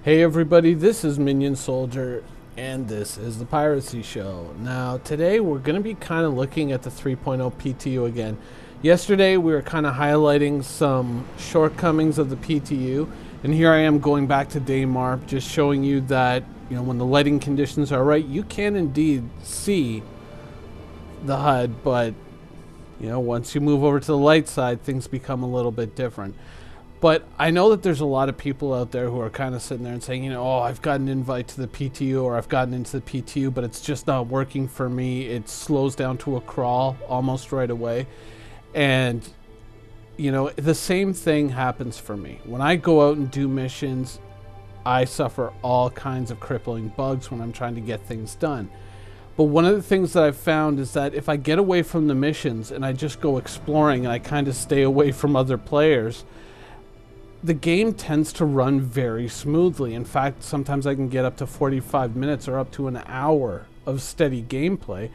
Hey everybody, this is Minion Soldier, and this is the Piracy Show. Now, today we're going to be kind of looking at the 3.0 PTU again. Yesterday we were kind of highlighting some shortcomings of the PTU, and here I am going back to Daymar, just showing you that, when the lighting conditions are right, you can indeed see the HUD, but, once you move over to the light side, things become a little bit different. But I know that there's a lot of people out there who are kind of sitting there and saying, oh, I've got an invite to the PTU, or I've gotten into the PTU, but it's just not working for me. It slows down to a crawl almost right away. And, the same thing happens for me. When I go out and do missions, I suffer all kinds of crippling bugs when I'm trying to get things done. But one of the things that I've found is that if I get away from the missions and I just go exploring and I kind of stay away from other players, the game tends to run very smoothly. In fact, sometimes I can get up to 45 minutes or up to an hour of steady gameplay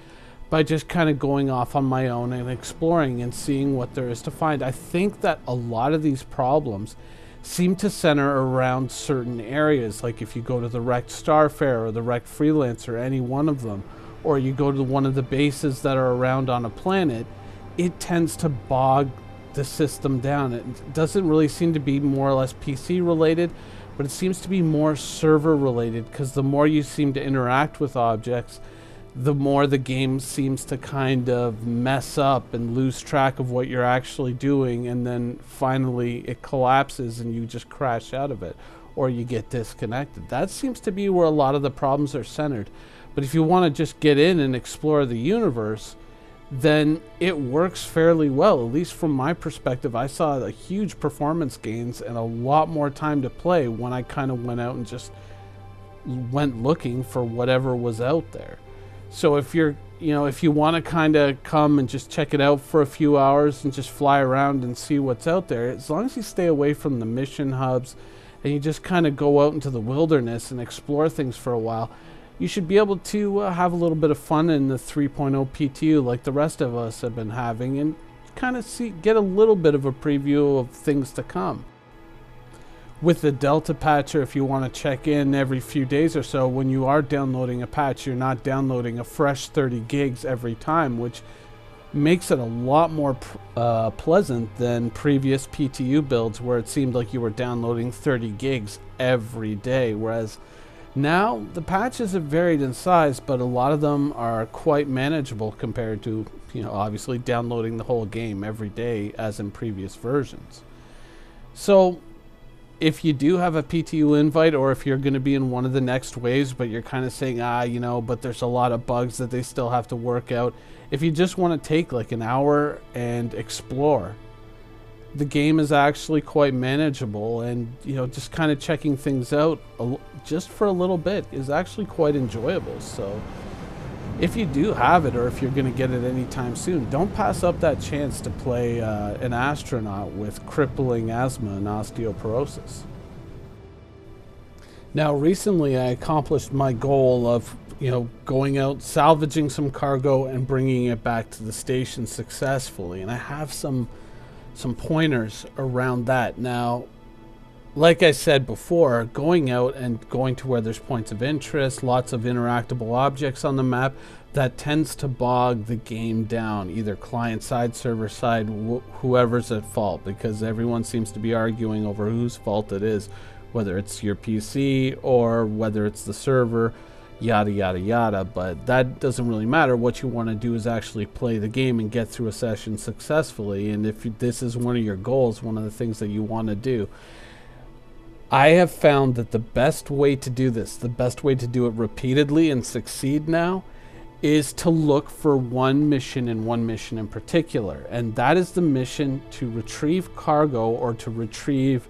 by just kind of going off on my own and exploring and seeing what there is to find. I think that a lot of these problems seem to center around certain areas, like if you go to the Wrecked Starfarer or the Wrecked Freelancer, any one of them, or you go to one of the bases that are around on a planet, it tends to bog the system down. It doesn't really seem to be more or less PC related, but it seems to be more server related, because the more you seem to interact with objects, the more the game seems to kind of mess up and lose track of what you're actually doing, and then finally it collapses and you just crash out of it, or you get disconnected. That seems to be where a lot of the problems are centered. But if you want to just get in and explore the universe, then it works fairly well. At least from my perspective, I saw a huge performance gains and a lot more time to play when I kind of went out and just went looking for whatever was out there. So if you're, if you want to kind of come and just check it out for a few hours and just fly around and see what's out there, as long as you stay away from the mission hubs and you just kind of go out into the wilderness and explore things for a while, you should be able to have a little bit of fun in the 3.0 PTU like the rest of us have been having, and kind of get a little bit of a preview of things to come. With the Delta patcher, if you want to check in every few days or so, when you are downloading a patch, you're not downloading a fresh 30 gigs every time, which makes it a lot more pleasant than previous PTU builds where it seemed like you were downloading 30 gigs every day, whereas now the patches have varied in size, but a lot of them are quite manageable compared to, obviously downloading the whole game every day as in previous versions. So if you do have a PTU invite, or if you're going to be in one of the next waves, but you're kind of saying, but there's a lot of bugs that they still have to work out. If you just want to take like an hour and explore, the game is actually quite manageable, and just kind of checking things out just for a little bit is actually quite enjoyable. So if you do have it, or if you're going to get it anytime soon, don't pass up that chance to play an astronaut with crippling asthma and osteoporosis. Now, recently I accomplished my goal of going out, salvaging some cargo and bringing it back to the station successfully, and I have some pointers around that. Now, like I said before, going out and going to where there's points of interest, lots of interactable objects on the map, that tends to bog the game down, either client side, server side, whoever's at fault, because everyone seems to be arguing over whose fault it is, whether it's your PC or whether it's the server, yada yada yada. But that doesn't really matter. What you want to do is actually play the game and get through a session successfully, and if this is one of your goals, one of the things that you want to do, I have found that the best way to do this, the best way to do it repeatedly and succeed now, is to look for one mission and one mission in particular, and that is the mission to retrieve cargo, or to retrieve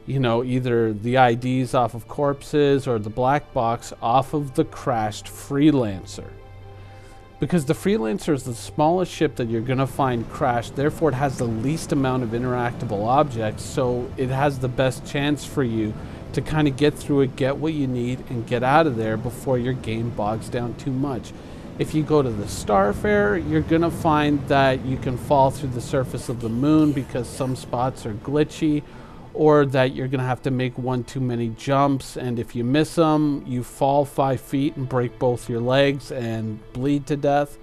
either the IDs off of corpses or the black box off of the crashed Freelancer. Because the Freelancer is the smallest ship that you're going to find crashed, therefore it has the least amount of interactable objects, so it has the best chance for you to kind of get through it, get what you need, and get out of there before your game bogs down too much. If you go to the Starfarer, you're going to find that you can fall through the surface of the moon because some spots are glitchy, or that you're going to have to make one too many jumps, and if you miss them, you fall 5 feet and break both your legs and bleed to death.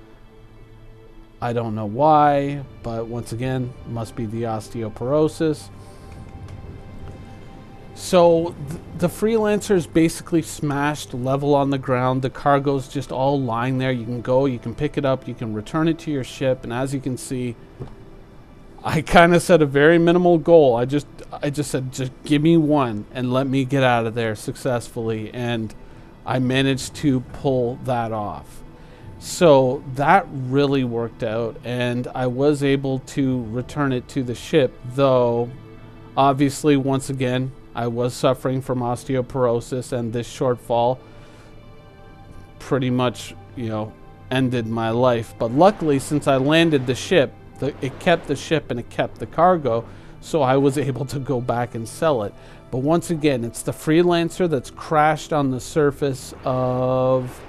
I don't know why, but once again, must be the osteoporosis. So the Freelancer is basically smashed level on the ground. The cargo's just all lying there. You can go, you can pick it up, you can return it to your ship, and as you can see, I kind of set a very minimal goal. I just said, just give me one and let me get out of there successfully, and I managed to pull that off. So that really worked out, and I was able to return it to the ship, though obviously once again I was suffering from osteoporosis, and this shortfall pretty much, you know, ended my life. But luckily, since I landed the ship, it kept the ship and it kept the cargo, so I was able to go back and sell it. But once again, it's the Freelancer that's crashed on the surface of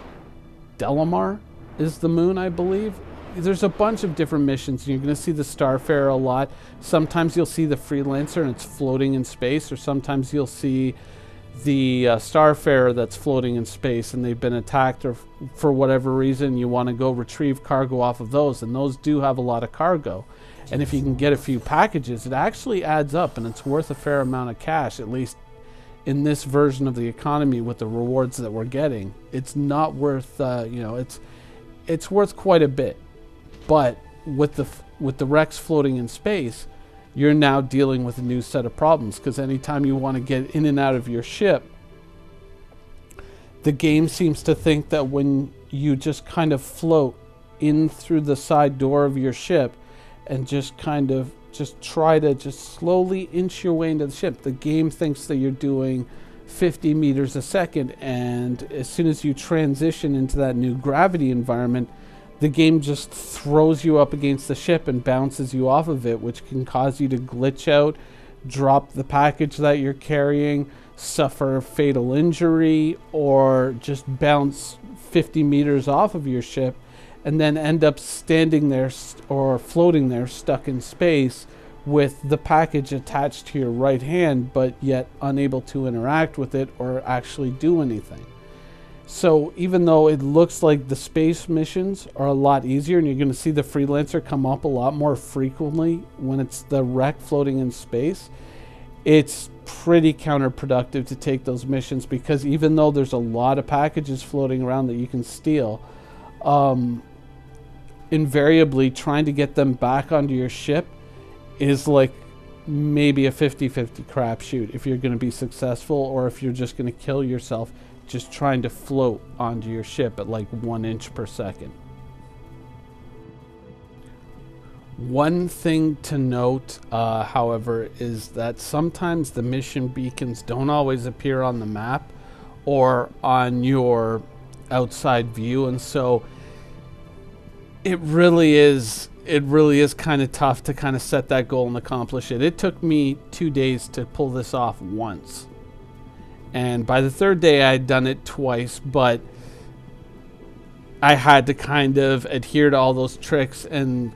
Delamar is the moon, I believe. There's a bunch of different missions. You're going to see the Starfarer a lot. Sometimes you'll see the Freelancer and it's floating in space, or sometimes you'll see the Starfarer that's floating in space and they've been attacked, or for whatever reason you want to go retrieve cargo off of those, and those do have a lot of cargo. And if you can get a few packages, it actually adds up and it's worth a fair amount of cash, at least in this version of the economy with the rewards that we're getting. It's not worth, you know, it's worth quite a bit. But with the Rex floating in space, you're now dealing with a new set of problems, because anytime you want to get in and out of your ship, the game seems to think that when you just kind of float in through the side door of your ship and just kind of try to slowly inch your way into the ship, the game thinks that you're doing 50 meters a second, and as soon as you transition into that new gravity environment, the game just throws you up against the ship and bounces you off of it, which can cause you to glitch out, drop the package that you're carrying, suffer fatal injury, or just bounce 50 meters off of your ship and then end up standing there or floating there stuck in space with the package attached to your right hand, but yet unable to interact with it or actually do anything. So even though it looks like the space missions are a lot easier, and you're going to see the Freelancer come up a lot more frequently when it's the wreck floating in space, it's pretty counterproductive to take those missions, because even though there's a lot of packages floating around that you can steal, invariably trying to get them back onto your ship is like maybe a 50-50 crapshoot if you're going to be successful, or if you're just going to kill yourself just trying to float onto your ship at like 1 inch per second. One thing to note, however, is that sometimes the mission beacons don't always appear on the map or on your outside view, and so it really is kind of tough to kind of set that goal and accomplish it. It took me 2 days to pull this off once. And by the third day, I had done it twice, but I had to kind of adhere to all those tricks and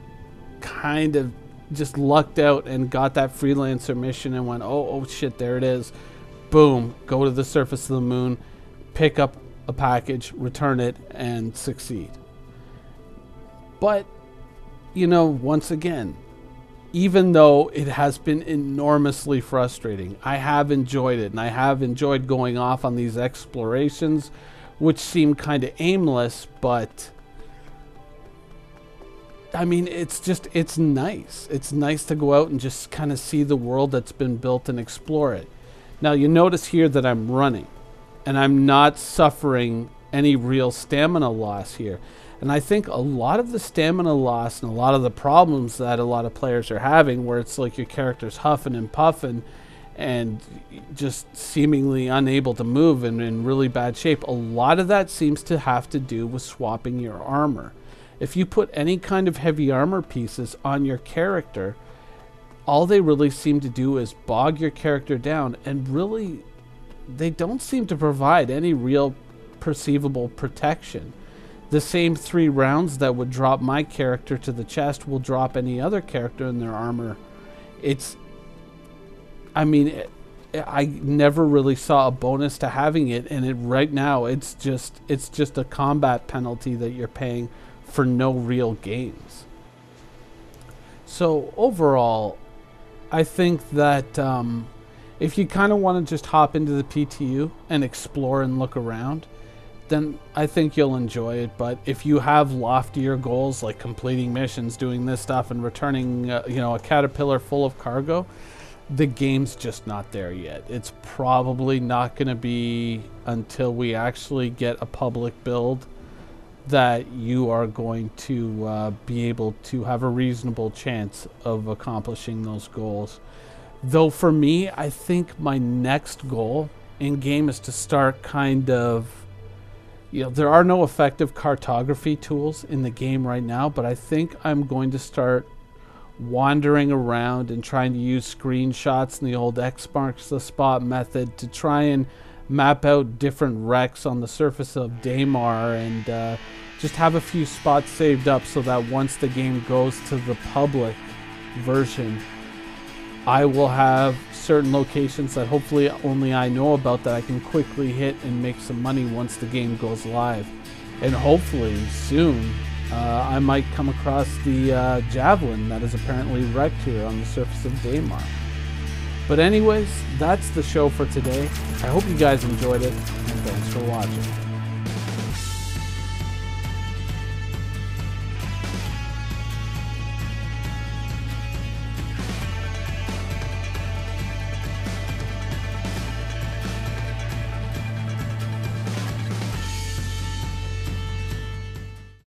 kind of just lucked out and got that Freelancer mission and went, oh shit, there it is. Boom, go to the surface of the moon, pick up a package, return it, and succeed. But, you know, once again, even though it has been enormously frustrating, I have enjoyed it, and I have enjoyed going off on these explorations, which seem kind of aimless, but I mean, it's nice. It's nice to go out and just kind of see the world that's been built and explore it. Now, you notice here that I'm running, and I'm not suffering any real stamina loss here. And I think a lot of the stamina loss and a lot of the problems that a lot of players are having, where it's like your character's huffing and puffing and just seemingly unable to move and in really bad shape, a lot of that seems to have to do with swapping your armor. If you put any kind of heavy armor pieces on your character, all they really seem to do is bog your character down, and really they don't seem to provide any real perceivable protection. The same 3 rounds that would drop my character to the chest will drop any other character in their armor. It's I mean, I never really saw a bonus to having it, and right now it's just a combat penalty that you're paying for no real gains. So overall, I think that if you kind of want to just hop into the PTU and explore and look around, then I think you'll enjoy it. But if you have loftier goals like completing missions, doing this stuff, and returning a caterpillar full of cargo, the game's just not there yet. It's probably not going to be until we actually get a public build that you are going to be able to have a reasonable chance of accomplishing those goals. Though for me, I think my next goal in game is to start kind of, there are no effective cartography tools in the game right now, but I think I'm going to start wandering around and trying to use screenshots and the old X marks the spot method to try and map out different wrecks on the surface of Daymar, and just have a few spots saved up so that once the game goes to the public version, I will have certain locations that hopefully only I know about that I can quickly hit and make some money once the game goes live. And hopefully soon I might come across the Javelin that is apparently wrecked here on the surface of Daymar. But anyways, that's the show for today. I hope you guys enjoyed it, and thanks for watching.